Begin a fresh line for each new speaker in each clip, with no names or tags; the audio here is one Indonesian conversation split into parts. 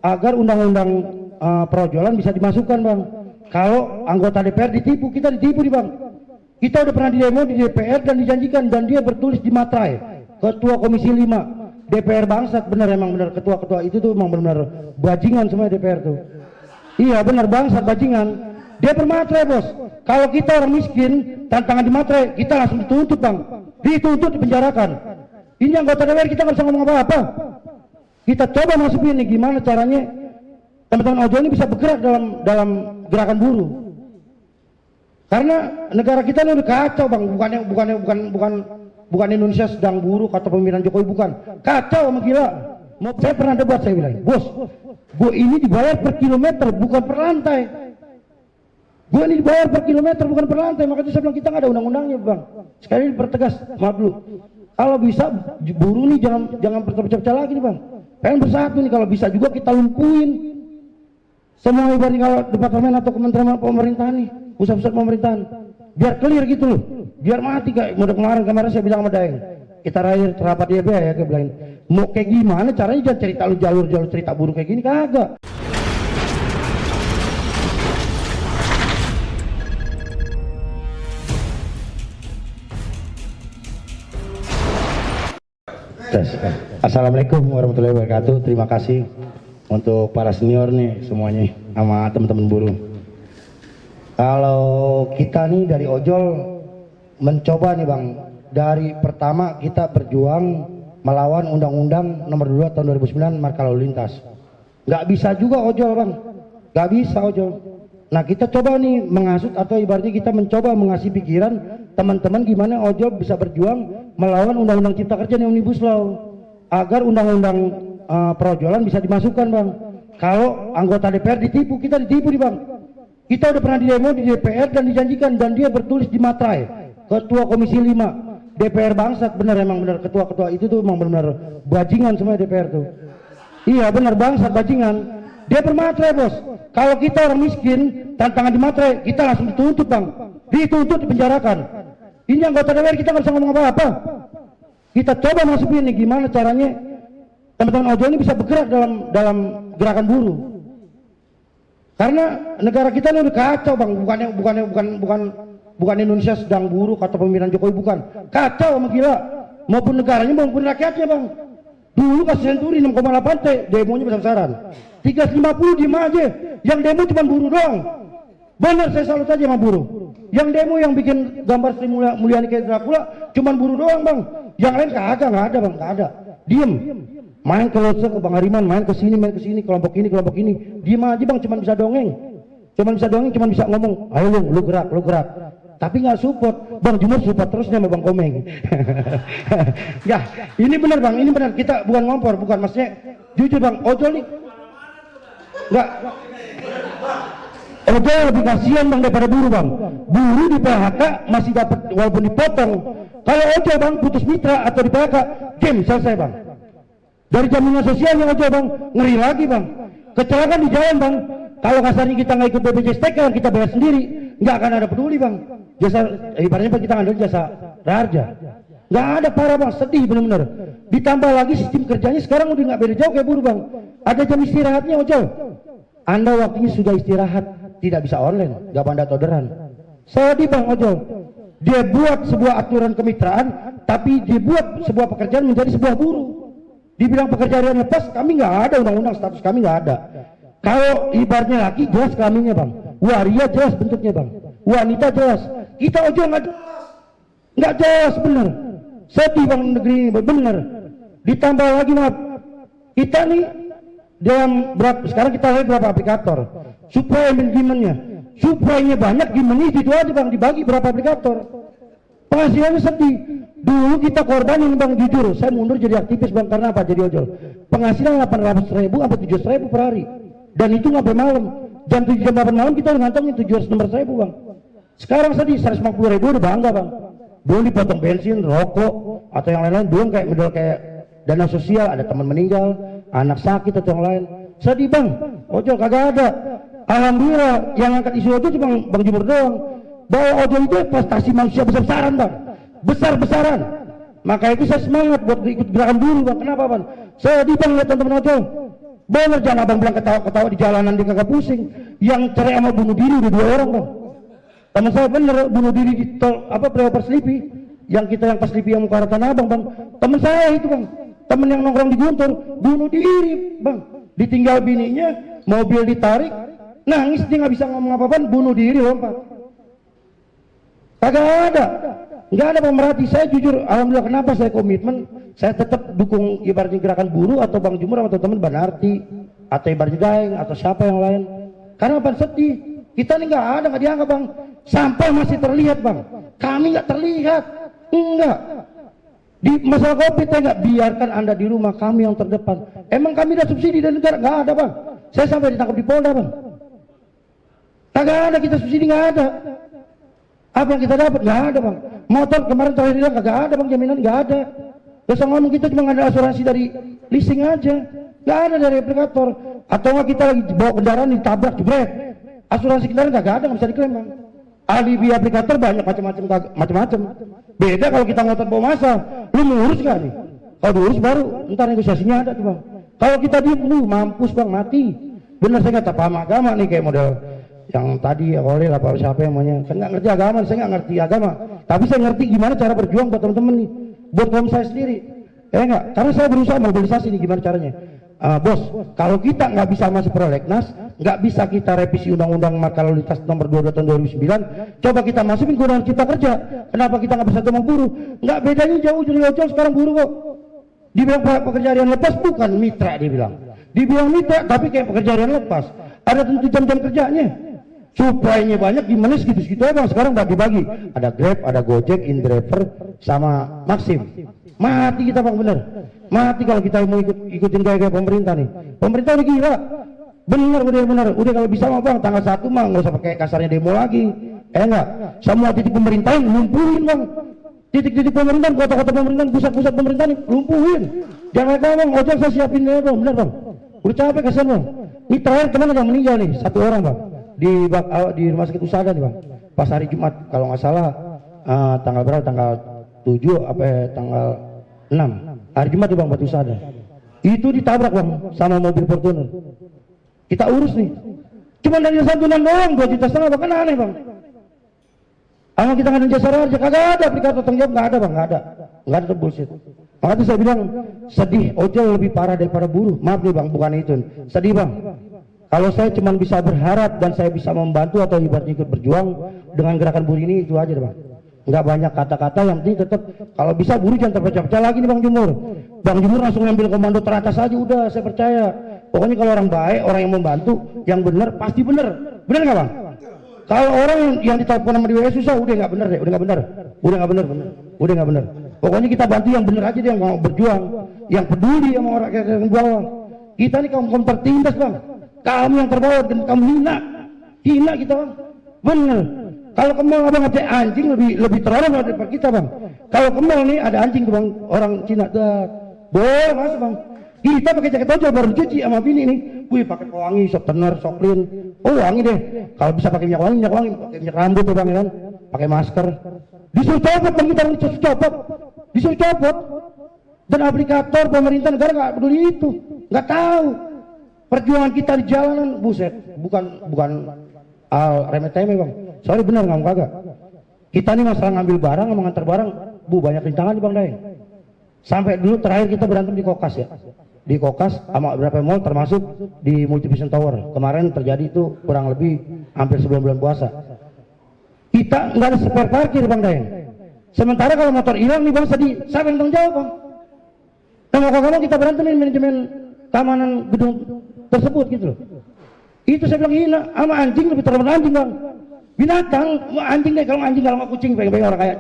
agar undang-undang perojolan bisa dimasukkan bang. Kalau anggota DPR ditipu, kita ditipu nih bang. Kita udah pernah di demo di DPR dan dijanjikan, dan dia bertulis di materai Ketua Komisi 5 DPR bangsat, bener emang bener, ketua-ketua itu tuh emang bener-bener bajingan semua DPR tuh. Iya bener, bangsat bajingan. Dia bermaterai bos. Kalau kita orang miskin tantangan di materai, kita langsung dituntut bang, dituntut, dipenjarakan. Ini anggota DPR kita nggak bisa ngomong apa-apa. Kita coba masukin nih gimana caranya teman-teman ojol ini bisa bergerak dalam gerakan buruh. Karena negara kita ini udah kacau bang, bukan Indonesia sedang buruk atau pemerintahan Jokowi, bukan, kacau sama gila. Saya pernah debat, saya bilang, bos, gue ini dibayar per kilometer bukan per lantai. Gue ini dibayar per kilometer bukan per lantai. Makanya saya bilang kita nggak ada undang-undangnya bang. Sekali ini pertegas, maaf dulu. Kalau bisa buruh nih jangan berpecah-pecah lagi nih bang. Pengen bersatu nih, kalau bisa juga kita lumpuhin semua ibaratnya kalau departemen atau kementerian pemerintahan nih, pusat-pusat pemerintahan, biar clear gitu loh, biar mati kayak kemarin saya bilang sama Daeng, kita rapat dia ya, kayak bilang mau kayak gimana caranya, jangan cerita lu jalur cerita buruh kayak gini, kagak. Assalamualaikum warahmatullahi wabarakatuh. Terima kasih untuk para senior nih semuanya sama teman-teman buruh. Kalau kita nih dari ojol mencoba nih bang, dari pertama kita berjuang melawan Undang-Undang Nomor 2 Tahun 2009 Marka Lalu Lintas. Nggak bisa juga ojol bang, nggak bisa ojol. Nah kita coba nih menghasut atau ibaratnya kita mencoba mengasih pikiran teman-teman gimana ojol bisa berjuang melawan Undang-Undang Cipta Kerja yang Omnibus Law, agar undang-undang perojolan bisa dimasukkan bang. Kalau anggota DPR ditipu, kita ditipu nih bang. Kita udah pernah di demo di DPR dan dijanjikan, dan dia bertulis di materai Ketua Komisi 5 DPR bangsat, bener emang bener, ketua-ketua itu tuh emang bener-bener bajingan semua DPR tuh. Iya bener, bangsat bajingan. Dia bermaterai bos. Kalau kita orang miskin tantangan di materai, kita langsung dituntut bang, dituntut, dipenjarakan. Ini anggota DPR kita nggak bisa ngomong apa-apa. Kita coba masukin nih gimana caranya teman-teman ojol ini bisa bergerak dalam gerakan buruh. Karena negara kita ini udah kacau bang, bukan Indonesia sedang buruk atau pemerintahan Jokowi, bukan, kacau sama gila. Maupun negaranya maupun rakyatnya bang. Dulu kasih senturi 6,8 T, demonya besar-besaran. 350 diem aja, yang demo cuma buruh doang. Bener, saya salut aja sama buruh. Yang demo yang bikin gambar Sri Mulyani kayak Dracula cuma buruh doang bang. Yang lain kagak, nggak ada bang, nggak ada. Diem. Main ke Lotse, ke Bang Hariman, main ke sini, kelompok ini. Diem aja bang, cuma bisa dongeng. Cuma bisa ngomong, ayo lu gerak. Tapi nggak support. Bang Jumur support terusnya sama Bang Komeng. Ya, ini bener bang, ini bener. Kita bukan ngompor, bukan, maksudnya jujur bang, ojol nih nggak, ojol lebih kasihan bang daripada buruh bang. Buruh di PHK masih dapat walaupun dipotong. Kalau ojol bang putus mitra atau di PHK, game selesai bang. Dari jaminan sosialnya ojol bang, ngeri lagi bang. Kecelakaan di jalan bang, kalau kasarnya kita nggak ikut BPJS TK, kita bayar sendiri, nggak akan ada peduli bang. Jasa ibaratnya kita ngambil jasa raharja, nggak ada, parah bang, sedih bener-bener. Ditambah lagi sistem kerjanya sekarang udah nggak beda jauh kayak buruh bang. Ada jam istirahatnya ojol. Anda waktunya sudah istirahat, tidak bisa online, nggak pandai orderan. Sedih bang ojol. Dia buat sebuah aturan kemitraan, tapi dia buat sebuah pekerjaan menjadi sebuah buruh. Dibilang pekerjaan lepas, kami nggak ada undang-undang, status kami nggak ada. Kalau ibaratnya laki jelas kelaminnya bang, waria jelas bentuknya bang, wanita jelas. Kita ojol nggak jelas bener. Sedih bang negeri ini bener. Ditambah lagi maaf, kita nih dalam sekarang kita lihat berapa aplikator, supply dan demand-nya, supply-nya banyak, demand-nya itu aja bang, dibagi berapa aplikator. Penghasilannya sedih. Dulu kita korbanin bang, jujur saya mundur jadi aktivis bang, karena apa? Jadi ojol. Penghasilan 800.000 sampai 700.000 per hari, dan itu nggak sampai malam. Jam 7 jam 8 malam kita udah ngantongin 700.000 bang. Sekarang sedih 150.000 udah bangga bang. Belum dipotong bensin, rokok atau yang lain-lain, belum kayak modal kayak dana sosial, ada teman meninggal, anak sakit atau yang lain. Sedih bang, ojol kagak ada. Alhamdulillah yang angkat isu ojol cuma Bang Jumur doang. Bahwa ojol itu prestasi manusia besar-besaran bang, besar-besaran. Maka itu saya semangat buat ikut gerakan buruh bang. Kenapa bang? Saya di bang lihat teman-teman ojol. Bener, jangan abang bilang ketawa-ketawa di jalanan dia kagak pusing. Yang cerai sama bunuh diri udah 2 orang bang. Teman saya bener bunuh diri di tol Flyover Sleepy. Yang kita yang pas Sleepy yang muka Tanah Abang bang. Teman saya itu bang, teman yang nongkrong di Guntur bunuh diri bang. Ditinggal bininya, mobil ditarik, nangis dia nggak bisa ngomong apa-apa, bunuh diri lompat. Kagak ada, nggak ada pemerhati. Saya jujur, alhamdulillah, kenapa saya komitmen, saya tetap dukung ibaratnya gerakan buruh atau Bang Jumur atau teman Banarti atau ibaratnya Daeng atau siapa yang lain. Karena apa sedih, kita ini nggak ada, nggak dianggap bang. Sampah masih terlihat bang, kami nggak terlihat, enggak. Di masalah kopi saya nggak biarkan anda di rumah, kami yang terdepan. Emang kami ada subsidi dari negara? Nggak ada bang. Saya sampai ditangkap di Polda bang. Kagak ada kita subsidi, nggak ada. Apa yang kita dapat? Nggak ada bang. Motor kemarin terakhir bilang kagak ada bang, jaminan nggak ada. Terus ngomong kita cuma ada asuransi dari leasing aja, nggak ada dari aplikator. Atau nggak kita lagi bawa kendaraan ditabrak jebret, asuransi kendaraan kagak ada, nggak bisa diklaim bang. Alibi aplikator banyak macam-macam. Beda kalau kita ngotot bawa masa, lu mengurus nggak nih? Kalau diurus baru, ntar negosiasinya ada tuh bang. Kalau kita diem, lu mampus bang, mati. Bener, saya nggak paham agama nih, kayak model yang tadi ya Kolil apa siapa yang namanya. Saya nggak ngerti agama, saya nggak ngerti agama. Tapi saya ngerti gimana cara berjuang buat teman-teman nih, buat kaum saya sendiri. Enggak, karena saya berusaha mobilisasi nih gimana caranya. Bos, kalau kita nggak bisa masuk prolegnas, nggak bisa kita revisi undang-undang marka lalu lintas nomor 22 tahun 2009, coba kita masukin ke undang cipta kerja. Kenapa kita nggak bisa ngomong buruh? Nggak, bedanya jauh dari ojol sekarang buruh kok. Dibilang pekerja harian lepas, bukan mitra dibilang. Dibilang mitra, tapi kayak pekerja harian lepas. Ada tentu jam-jam kerjanya. Suplainya banyak, gimana segitu-segitu aja bang. Sekarang bagi-bagi. Ada Grab, ada Gojek, InDriver, sama Maxim. Mati kita bang, bener. Mati kalau kita mau ikutin gaya-gaya pemerintah nih. Pemerintah udah gila. Bener. Udah kalau bisa mah bang, tanggal 1 mah nggak usah pakai kasarnya demo lagi. Enggak. Semua titik pemerintahan lumpuhin bang. Titik-titik pemerintahan, kota-kota pemerintahan, pusat-pusat pemerintahan lumpuhin. Jangan bang, ojek saya siapin ya bang, bener bang. Udah capek kasihan bang. Ini terakhir kemana yang meninggal nih? 1 orang bang. Di rumah sakit Usada nih bang. Pas hari Jumat, kalau nggak salah tanggal berapa? Tanggal 7 apa tanggal 6. Hari Jumat bang, Batu Sada. Itu ditabrak bang sama mobil Fortuner. Kita urus nih. Cuma dari santunan doang 2,5 juta kan aneh bang. Ama kita nggak ada jasa raja, kagak ada aplikator tanggung jawab, nggak ada bang, nggak ada bullshit. Makanya saya bilang sedih, ojol lebih parah daripada buruh. Maaf nih bang, bukan itu. Sedih bang. Kalau saya cuma bisa berharap dan saya bisa membantu atau ibaratnya ikut berjuang dengan gerakan buruh ini, itu aja bang. Nggak banyak kata-kata, yang penting tetap kalau bisa buruh jangan terpecah-pecah lagi nih bang Jumur. Bang Jumur langsung ngambil komando teratas aja udah, saya percaya. Pokoknya kalau orang baik, orang yang membantu, yang benar pasti benar. Benar nggak bang? Kalau orang yang ditelepon sama dia susah, udah nggak benar deh, udah nggak benar. Pokoknya kita bantu yang benar aja, dia yang mau berjuang, yang peduli sama orang yang bawah. Kita ini kaum tertindas bang, kamu yang terbawah dan kamu hina kita bang, bener. Kalau Kemal abang ada anjing lebih terorong daripada kita bang. Kalau Kemal nih ada anjing tuh bang, orang Cina boleh mas bang. Kita pakai jaket ojol baru cuci sama bini nih. Wih pakai pewangi, sok tener, sok clean. Oh wangi deh. Kalau bisa pakai minyak wangi, pakai minyak rambut tuh bang kan. Pakai masker. Disuruh copot bang, kita disuruh copot. Dan aplikator pemerintah negara nggak peduli itu, nggak tahu. Perjuangan kita di jalanan, buset, bukan remeh-temeh bang. Sorry benar nggak kagak. Kita nih masalah ngambil barang, mengantar barang, banyak rintangan nih bang Daeng. Sampai dulu terakhir kita berantem di Kokas ya. Di Kokas sama beberapa mall termasuk di Multivision Tower. Kemarin terjadi itu kurang lebih hampir sebelum bulan puasa. Kita nggak ada spare parkir bang Daeng. Sementara kalau motor hilang nih bang sedih, siapa yang tanggung jawab bang? Nah ngomong kita berantem manajemen keamanan gedung tersebut gitu loh. Itu saya bilang hina, sama anjing lebih terhormat anjing bang. Binatang, anjing deh, kalau anjing kalau nggak kucing, pengen orang kayak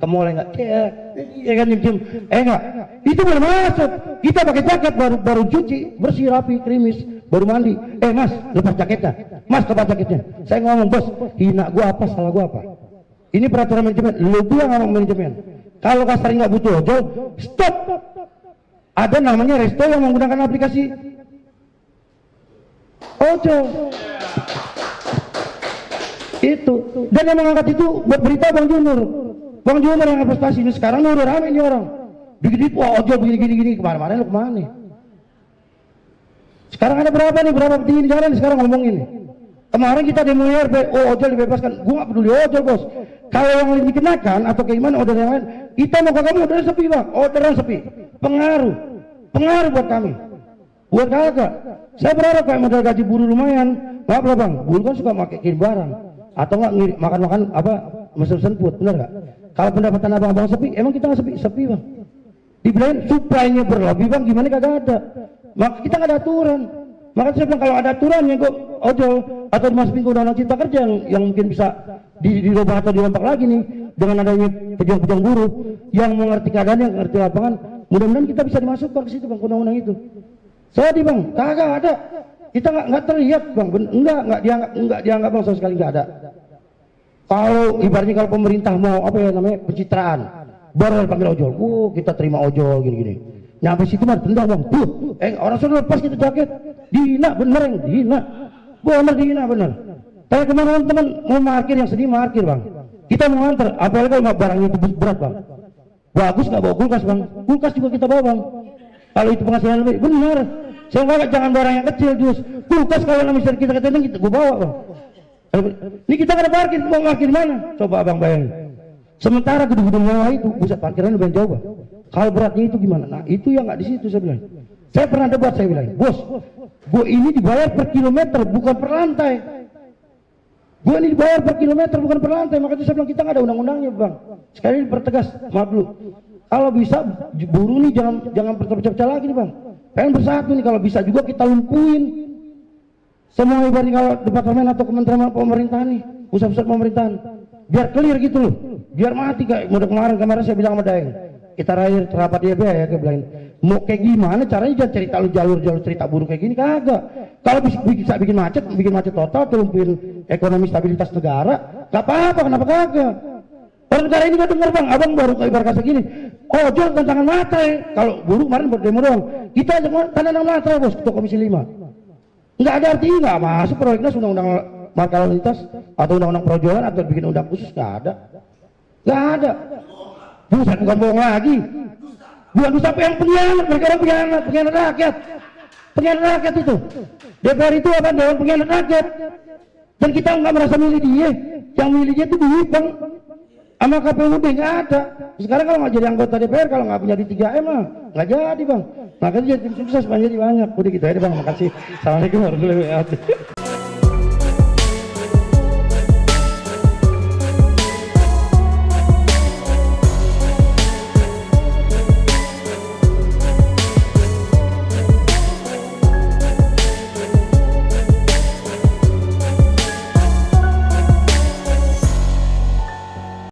ke mall enggak, ya kan nyium, enggak, itu belum masuk. Kita pakai jaket baru cuci, bersih rapi, krimis, baru mandi. Mas, lepas jaketnya, mas lepas jaketnya. Saya ngomong bos, hina gua apa, salah gua apa? Ini peraturan manajemen, lu bilang ngomong manajemen. Kalau kasar nggak butuh ojol, stop. Ada namanya resto yang menggunakan aplikasi ojol. Itu dan yang mengangkat itu buat berita Bang Jumur yang prestasi ini sekarang udah rame ini orang begini wah ojol begini kemana-mana lu kemana Sekarang ada berapa nih, berapa petinggi negara nih sekarang ngomong ini. Kemarin kita demo RB, ojol dibebaskan. Gue gak peduli ojol bos. Kalau yang lain dikenakan atau gimana order yang lain, kita mau ke kamu orderan sepi bang, orderan sepi. Pengaruh buat kami. Buat kakak. Saya berharap kayak modal gaji buruh lumayan. Maaf lah bang, buruh kan suka pakai kirim barang atau nggak makan apa mesen food, benar nggak? Kalau pendapatan abang-abang sepi, emang kita nggak sepi bang. Dibilang supply-nya berlebih bang, gimana kagak ada. Maka kita nggak ada aturan. Maka saya bilang kalau ada aturan yang kok ojol atau dimasukin ke undang-undang cipta kerja yang mungkin bisa dirubah atau dirompak lagi nih dengan adanya pejuang-pejuang buruh yang mengerti keadaan, yang mengerti lapangan, mudah-mudahan kita bisa dimasukkan ke situ bang, undang-undang itu. Saya di bang, kagak ada. Kita nggak terlihat bang, nggak dianggap bang sama sekali nggak ada. Kalau ibaratnya kalau pemerintah mau apa ya namanya pencitraan, baru panggil ojol, kita terima ojol gini-gini. Nyampe situ mah tendang bang, orang sudah lepas kita jaket, dihina bener yang dihina, dihina bener. Tapi kemana teman mau parkir yang sedih parkir bang, kita mau antar, apalagi kalau barangnya itu berat bang, bagus nggak bawa kulkas bang, kulkas juga kita bawa bang. Kalau itu penghasilan lebih benar, saya nggak jangan barang yang kecil jus, kulkas kalau misalnya kita ketendang kita gua bawa bang. Ini kita nggak ada parkir, mau parkir mana? Coba abang bayangin. Sementara gedung-gedung mewah itu pusat parkiran lebih jauh bang. Kalau beratnya itu gimana? Nah itu yang nggak di situ saya bilang. Saya pernah debat, saya bilang, bos, gue ini dibayar per kilometer bukan per lantai. Gue ini dibayar per kilometer bukan per lantai. Makanya saya bilang kita nggak ada undang-undangnya bang. Sekali dipertegas, maaf dulu. Kalau bisa buruh nih jangan berpecah-pecah lagi nih bang. Pengen bersatu nih, kalau bisa juga kita lumpuhin semua ibaratnya kalau departemen atau kementerian pemerintahan nih, pusat-pusat pemerintahan, biar clear gitu loh, biar mati kayak kemarin saya bilang sama Daeng, kita rapat dia ya kayak bilang, mau kayak gimana caranya, jangan cerita lu jalur cerita buruh kayak gini, kagak. Kalau bisa bikin macet total, lumpuhin ekonomi stabilitas negara, gak apa-apa, kenapa kagak? Orang negara ini gak denger bang, abang baru ibarat kata gini, ojol tantangan matre, kalau buruh kemarin berdemo doang, kita aja tantangan matre bos, ketua komisi 5. Nggak ada artinya, nggak masuk prolegnas undang-undang marka lalu lintas atau undang-undang projolan atau bikin undang khusus, nggak ada. Bukan bohong lagi, bukan sampai yang pengkhianat, mereka orang pengkhianat rakyat itu. DPR itu apa? Dewan pengkhianat rakyat. Dan kita nggak merasa milih dia, yang milih dia itu duit bang. Sama KPUD nggak ada. Sekarang kalau nggak jadi anggota DPR, kalau nggak punya di 3M mah nggak jadi bang. Makanya jadi tim sukses jadi banyak. Udah gitu aja bang, makasih. Assalamualaikum warahmatullahi wabarakatuh.